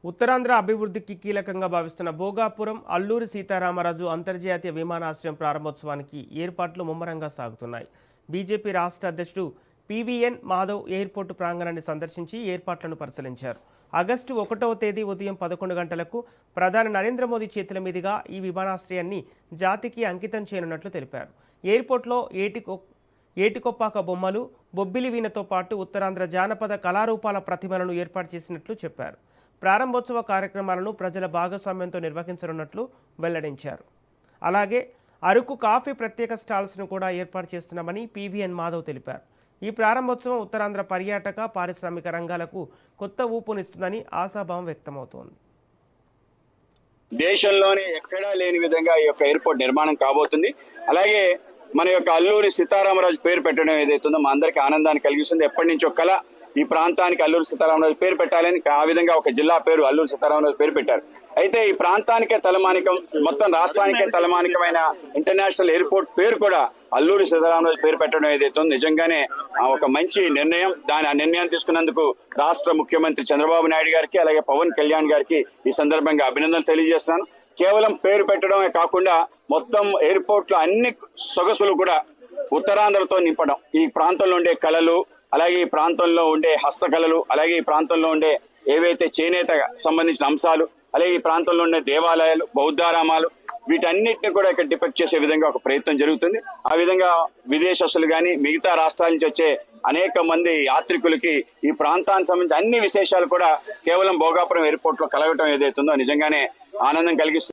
ఉత్తరాంధ్ర అభివృద్ధికి కీలకంగా భావిస్తున్న భోగాపురం అల్లూరి సీతారామరాజు అంతర్జాతీయ విమానాశ్రయం ప్రారంభోత్సవానికి ఏర్పాట్లు ముమ్మరంగా సాగుతున్నాయి. బీజేపీ రాష్ట్ర అధ్యక్షుడు పివిఎన్ మాధవ్ ఎయిర్పోర్టు ప్రాంగణాన్ని సందర్శించి ఏర్పాట్లను పరిశీలించారు. ఆగస్టు 1వ తేదీ ఉదయం 11 గంటలకు ప్రధాని నరేంద్ర మోదీ చేతుల మీదుగా ఈ విమానాశ్రయాన్ని జాతికి అంకితం చేయనున్నట్లు తెలిపారు. ఎయిర్పోర్ట్లో ఏటికొప్పాక బొమ్మలు, బొబ్బిలి వీణతో పాటు ఉత్తరాంధ్ర జానపద కళారూపాల ప్రతిమలను ఏర్పాటు చేసినట్లు చెప్పారు. ప్రారంభోత్సవ కార్యక్రమాలను ప్రజల భాగస్వామ్యంతో నిర్వహించనున్నట్లు వెల్లడించారు. అలాగే అరకు కాఫీ ప్రత్యేక స్టాల్స్ను కూడా ఏర్పాటు చేస్తున్నామని పివిఎన్ మాధవ్ తెలిపారు. ఈ ప్రారంభోత్సవం ఉత్తరాంధ్ర పర్యాటక పారిశ్రామిక రంగాలకు కొత్త ఊపునిస్తుందని ఆశాభావం వ్యక్తమవుతోంది. దేశంలోనే ఎక్కడా లేని విధంగా ఈ యొక్క ఎయిర్పోర్ట్ నిర్మాణం కాబోతుంది. అలాగే మన యొక్క అల్లూరి సీతారామరాజు పేరు పెట్టడం ఏదైతుందో మా అందరికీ ఆనందాన్ని కలిగిస్తుంది. ఎప్పటి నుంచో కళ ఈ ప్రాంతానికి అల్లూరి సీతారామరాజు పేరు పెట్టాలని, ఆ విధంగా ఒక జిల్లా పేరు అల్లూరి సీతారామరాజు పేరు పెట్టారు. అయితే ఈ ప్రాంతానికే తలమానికం, మొత్తం రాష్ట్రానికే తలమానికమైన ఇంటర్నేషనల్ ఎయిర్పోర్ట్ పేరు కూడా అల్లూరి సీతారామరాజు పేరు పెట్టడం ఏదైతుందో నిజంగానే ఒక మంచి నిర్ణయం. ఆ నిర్ణయం తీసుకున్నందుకు రాష్ట్ర ముఖ్యమంత్రి చంద్రబాబు నాయుడు గారికి, అలాగే పవన్ కళ్యాణ్ గారికి ఈ సందర్భంగా అభినందనలు తెలియజేస్తున్నాను. కేవలం పేరు పెట్టడమే కాకుండా మొత్తం ఎయిర్పోర్ట్ లో అన్ని సొగసులు కూడా ఉత్తరాంధ్రతో నింపడం, ఈ ప్రాంతంలో ఉండే కళలు, అలాగే ఈ ప్రాంతంలో ఉండే హస్తకళలు, అలాగే ఈ ప్రాంతంలో ఉండే ఏవైతే చేనేత సంబంధించిన అంశాలు, అలాగే ఈ ప్రాంతంలో ఉండే దేవాలయాలు, బౌద్ధారామాలు, వీటన్నిటిని కూడా ఇక్కడ డిపెక్ట్ చేసే విధంగా ఒక ప్రయత్నం జరుగుతుంది. ఆ విధంగా విదేశస్తులు కానీ మిగతా రాష్ట్రాల నుంచి వచ్చే అనేక మంది యాత్రికులకి ఈ ప్రాంతానికి సంబంధించిన అన్ని విశేషాలు కూడా కేవలం భోగాపురం ఎయిర్పోర్ట్ లో కలగటం ఏదైతుందో నిజంగానే ఆనందం కలిగిస్తుంది.